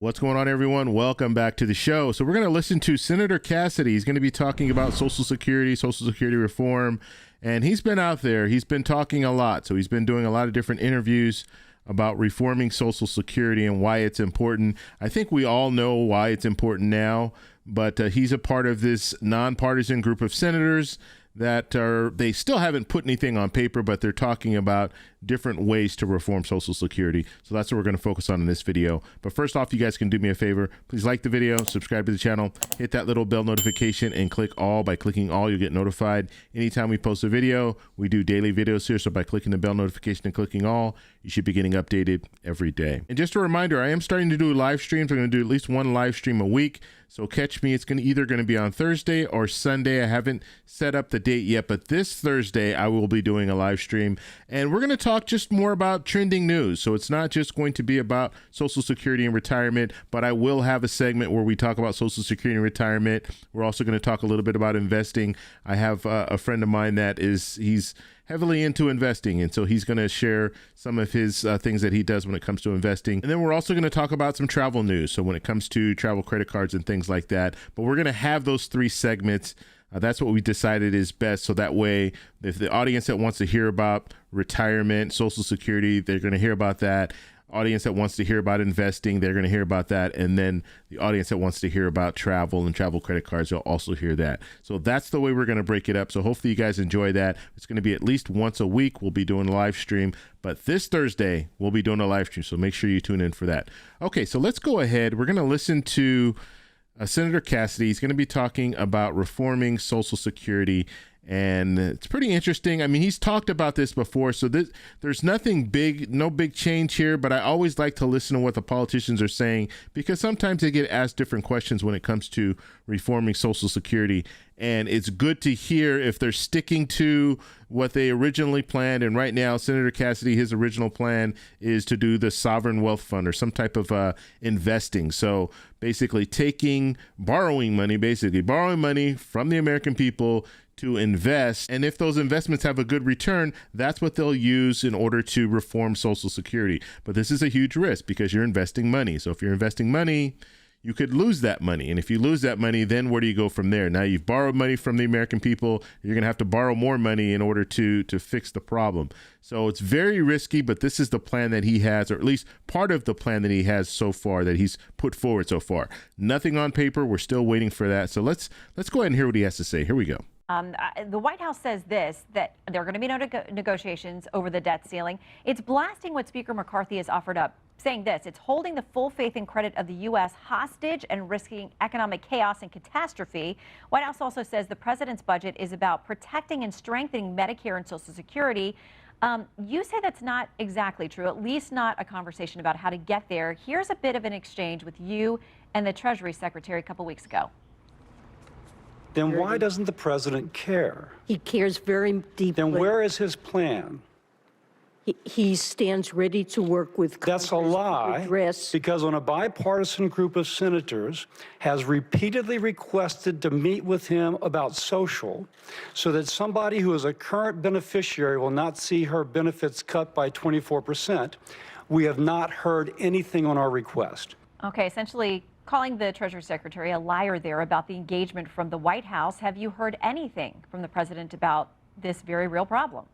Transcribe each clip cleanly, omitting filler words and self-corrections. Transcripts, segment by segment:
What's going on, everyone? Welcome back to the show. So we're going to listen to Senator Cassidy. He's going to be talking about Social Security reform, and he's been out there. He's been talking a lot. So he's been doing a lot of different interviews about reforming Social Security and why it's important. I think we all know why it's important now, but he's a part of this nonpartisan group of senators that they still haven't put anything on paper, but they're talking about different ways to reform Social Security. So that's what we're going to focus on in this video. But first off, you guys can do me a favor. Please like the video, subscribe to the channel, hit that little bell notification, and click all. By clicking all, you'll get notified anytime we post a video. We do daily videos here, so by clicking the bell notification and clicking all, you should be getting updated every day. And just a reminder, I am starting to do live streams. I'm going to do at least one live stream a week. So catch me. It's either going to be on Thursday or Sunday. I haven't set up the date yet, but this Thursday I will be doing a live stream, and we're going to talk just more about trending news. So it's not just going to be about Social Security and retirement, but I will have a segment where we talk about Social Security and retirement. We're also going to talk a little bit about investing. I have a friend of mine that he's heavily into investing, and so he's going to share some of his things that he does when it comes to investing. And then we're also going to talk about some travel news, so when it comes to travel credit cards and things like that. But we're going to have those three segments. That's what we decided is best, so that way if the audience that wants to hear about retirement, Social Security, they're going to hear about that. Audience that wants to hear about investing, they're going to hear about that. And then the audience that wants to hear about travel and travel credit cards, they'll also hear that. So that's the way we're going to break it up. So hopefully you guys enjoy that. It's going to be at least once a week. We'll be doing a live stream, but this Thursday we'll be doing a live stream. So make sure you tune in for that. Okay, so let's go ahead. We're going to listen to Senator Cassidy. He's going to be talking about reforming Social Security. And it's pretty interesting. I mean, he's talked about this before, so there's nothing big, no big change here, but I always like to listen to what the politicians are saying, because sometimes they get asked different questions when it comes to reforming Social Security. And it's good to hear if they're sticking to what they originally planned. And right now, Senator Cassidy, his original plan is to do the sovereign wealth fund or some type of investing. So basically borrowing money from the American people to invest. And if those investments have a good return, that's what they'll use in order to reform Social Security. But this is a huge risk because you're investing money. So if you're investing money, you could lose that money. And if you lose that money, then where do you go from there? Now you've borrowed money from the American people. You're going to have to borrow more money in order to fix the problem. So it's very risky, but this is the plan that he has, or at least part of the plan that he has so far, that he's put forward so far. Nothing on paper. We're still waiting for that. So let's go ahead and hear what he has to say. Here we go. The White House says that there are going to be no negotiations over the debt ceiling. It's blasting what Speaker McCarthy has offered up, saying this: it's holding the full faith and credit of the U.S. hostage and risking economic chaos and catastrophe. White House also says the president's budget is about protecting and strengthening Medicare and Social Security. You say that's not exactly true, at least not a conversation about how to get there. Here's a bit of an exchange with you and the Treasury Secretary a couple weeks ago. Then why doesn't the president care? He cares very deeply. Then where is his plan? He stands ready to work with Congress. That's a lie, because when a bipartisan group of senators has repeatedly requested to meet with him about social, so that somebody who is a current beneficiary will not see her benefits cut by 24%, we have not heard anything on our request. Okay, essentially calling the Treasury Secretary a liar there about the engagement from the White House. Have you heard anything from the president about this very real problem?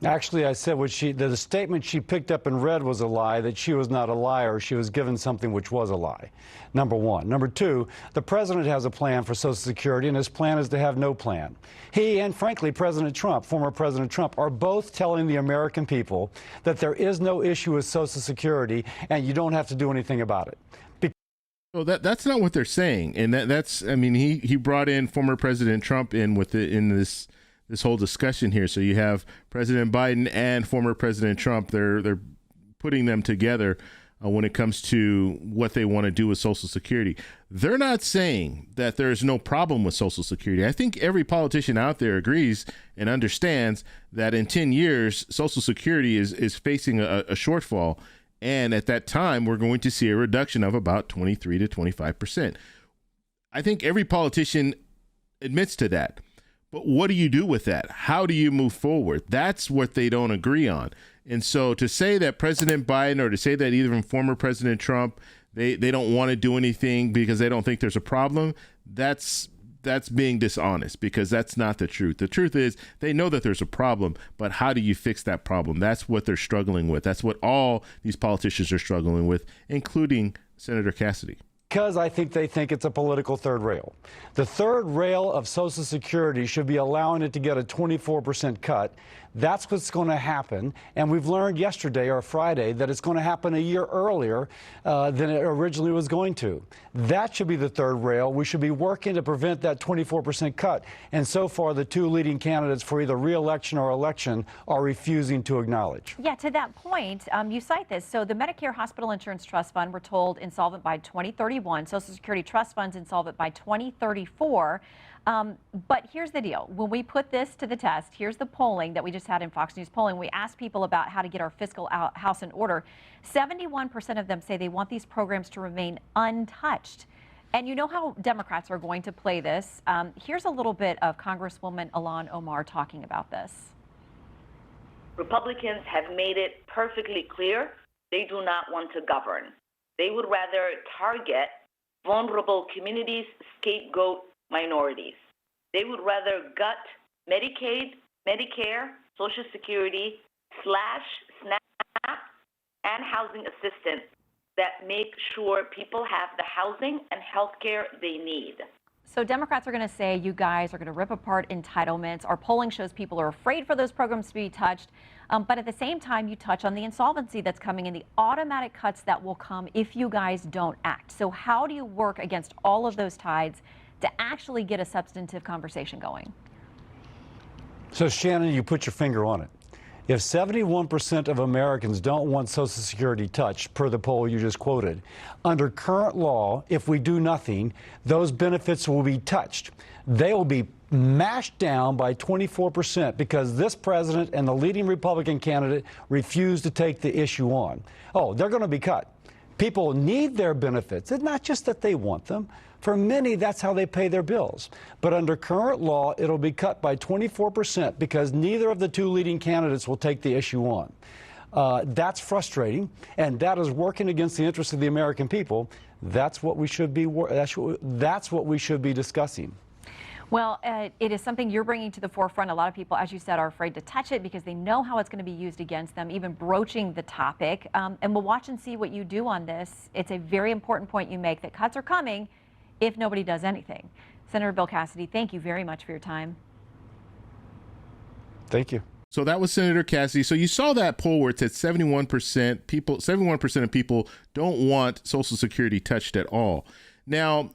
Actually, I said the statement she picked up and read was a lie, that she was not a liar. She was given something which was a lie, number one. Number two, the president has a plan for Social Security, and his plan is to have no plan. He and, frankly, President Trump, former President Trump, are both telling the American people that there is no issue with Social Security and you don't have to do anything about it. Well, that's not what they're saying. And I mean, he brought in former President Trump in this whole discussion here. So you have President Biden and former President Trump. They're putting them together when it comes to what they want to do with Social Security. They're not saying that there's no problem with Social Security. I think every politician out there agrees and understands that in 10 years, Social Security is facing a shortfall. And at that time, we're going to see a reduction of about 23 to 25%. I think every politician admits to that. But what do you do with that? How do you move forward? That's what they don't agree on. And so to say that President Biden or to say that even former President Trump, they don't want to do anything because they don't think there's a problem, that's being dishonest, because that's not the truth. The truth is they know that there's a problem, but how do you fix that problem? That's what they're struggling with. That's what all these politicians are struggling with, including Senator Cassidy. Because I think they think it's a political third rail. The third rail of Social Security should be allowing it to get a 24% cut. That's what's going to happen. And we've learned yesterday or Friday that it's going to happen a year earlier than it originally was going to. That should be the third rail. We should be working to prevent that 24% cut. And so far, the two leading candidates for either re-election or election are refusing to acknowledge. Yeah, to that point, you cite this. So the Medicare Hospital Insurance Trust Fund, we're told, insolvent by 2031. Social Security Trust Funds insolvent by 2034. But here's the deal. When we put this to the test, here's the polling that we just had in Fox News polling. We asked people about how to get our fiscal house in order. 71% of them say they want these programs to remain untouched. And you know how Democrats are going to play this. Here's a little bit of Congresswoman Ilhan Omar talking about this. Republicans have made it perfectly clear they do not want to govern. They would rather target vulnerable communities, scapegoat minorities. They would rather gut Medicaid, Medicare, Social Security, SNAP, and housing assistance that make sure people have the housing and health care they need. So Democrats are going to say you guys are going to rip apart entitlements. Our polling shows people are afraid for those programs to be touched. But at the same time, you touch on the insolvency that's coming and the automatic cuts that will come if you guys don't act. So how do you work against all of those tides to actually get a substantive conversation going? So, Shannon, you put your finger on it. If 71% of Americans don't want Social Security touched, per the poll you just quoted, under current law, if we do nothing, those benefits will be touched. They will be mashed down by 24% because this president and the leading Republican candidate refuse to take the issue on. Oh, they're going to be cut. People need their benefits. It's not just that they want them. For many, that's how they pay their bills. But under current law, it'll be cut by 24% because neither of the two leading candidates will take the issue on. That's frustrating, and that is working against the interests of the American people. That's what we should be. That's what we should be discussing. Well, it is something you're bringing to the forefront. A lot of people, as you said, are afraid to touch it because they know how it's going to be used against them, even broaching the topic. And we'll watch and see what you do on this. It's a very important point you make that cuts are coming if nobody does anything. Senator Bill Cassidy, thank you very much for your time. Thank you. So that was Senator Cassidy. So you saw that poll where it said 71% of people don't want Social Security touched at all. Now,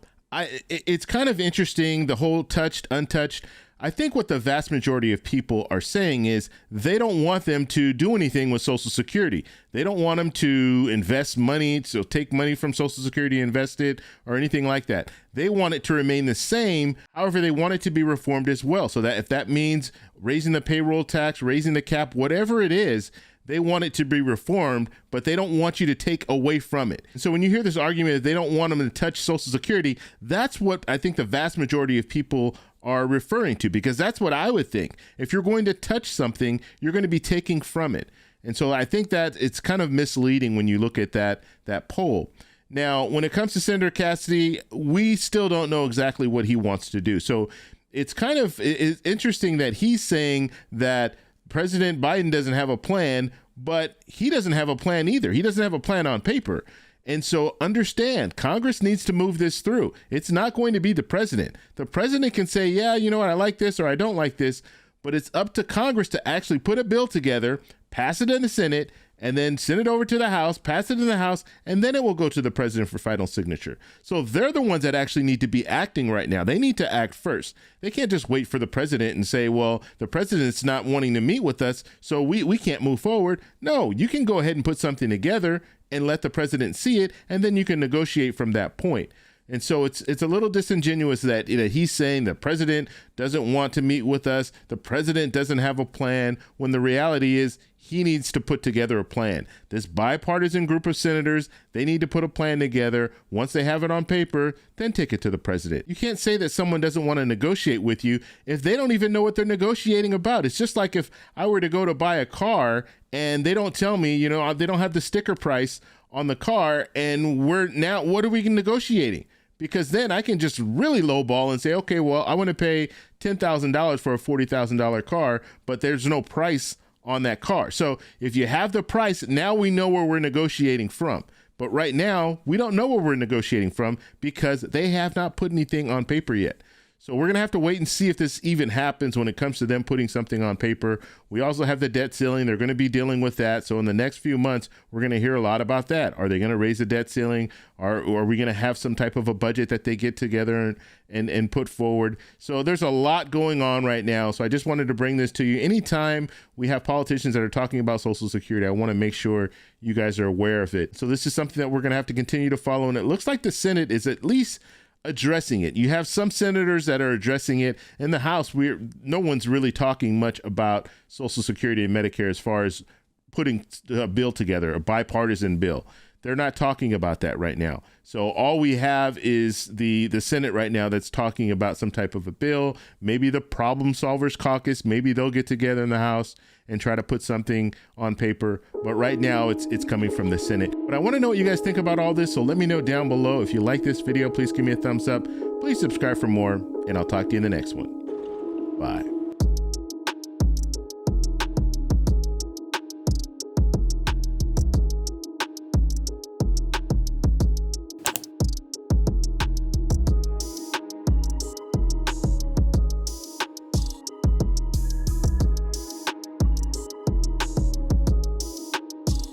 it's kind of interesting, the whole touched, untouched. I think what the vast majority of people are saying is they don't want them to do anything with Social Security. They don't want them to invest money, so take money from Social Security, invest it, or anything like that. They want it to remain the same. However, they want it to be reformed as well. So that if that means raising the payroll tax, raising the cap, whatever it is, they want it to be reformed, but they don't want you to take away from it. So when you hear this argument that they don't want them to touch Social Security, that's what I think the vast majority of people are referring to, because that's what I would think. If you're going to touch something, you're going to be taking from it. And so I think that it's kind of misleading when you look at that poll. Now, when it comes to Senator Cassidy, we still don't know exactly what he wants to do. So it's it's interesting that he's saying that President Biden doesn't have a plan, but he doesn't have a plan either. He doesn't have a plan on paper. And so understand, Congress needs to move this through. It's not going to be the president. The president can say, yeah, you know what, I like this or I don't like this, but it's up to Congress to actually put a bill together, pass it in the Senate, and then send it over to the House, pass it in the House, and then it will go to the president for final signature. So they're the ones that actually need to be acting right now. They need to act first. They can't just wait for the president and say, well, the president's not wanting to meet with us, so we can't move forward. No, you can go ahead and put something together and let the president see it, and then you can negotiate from that point. And so it's a little disingenuous that he's saying the president doesn't want to meet with us, the president doesn't have a plan, when the reality is he needs to put together a plan. This bipartisan group of senators, they need to put a plan together. Once they have it on paper, then take it to the president. You can't say that someone doesn't want to negotiate with you if they don't even know what they're negotiating about. It's just like if I were to go to buy a car and they don't tell me, they don't have the sticker price on the car, and what are we negotiating? Because then I can just really lowball and say, okay, well, I want to pay $10,000 for a $40,000 car, but there's no price on that car. So if you have the price, now we know where we're negotiating from. But right now, we don't know where we're negotiating from because they have not put anything on paper yet. So we're going to have to wait and see if this even happens when it comes to them putting something on paper. We also have the debt ceiling. They're going to be dealing with that. So in the next few months, we're going to hear a lot about that. Are they going to raise the debt ceiling? Or are we going to have some type of a budget that they get together and put forward? So there's a lot going on right now. So I just wanted to bring this to you. Anytime we have politicians that are talking about Social Security, I want to make sure you guys are aware of it. So this is something that we're going to have to continue to follow. And it looks like the Senate is at least addressing it. You have some senators that are addressing it. In the House, no one's really talking much about Social Security and Medicare as far as putting a bill together, a bipartisan bill. They're not talking about that right now. So all we have is the Senate right now that's talking about some type of a bill. Maybe the Problem Solvers Caucus, maybe they'll get together in the House and try to put something on paper. But right now it's coming from the Senate. But I want to know what you guys think about all this. So let me know down below. If you like this video, please give me a thumbs up. Please subscribe for more, and I'll talk to you in the next one. Bye.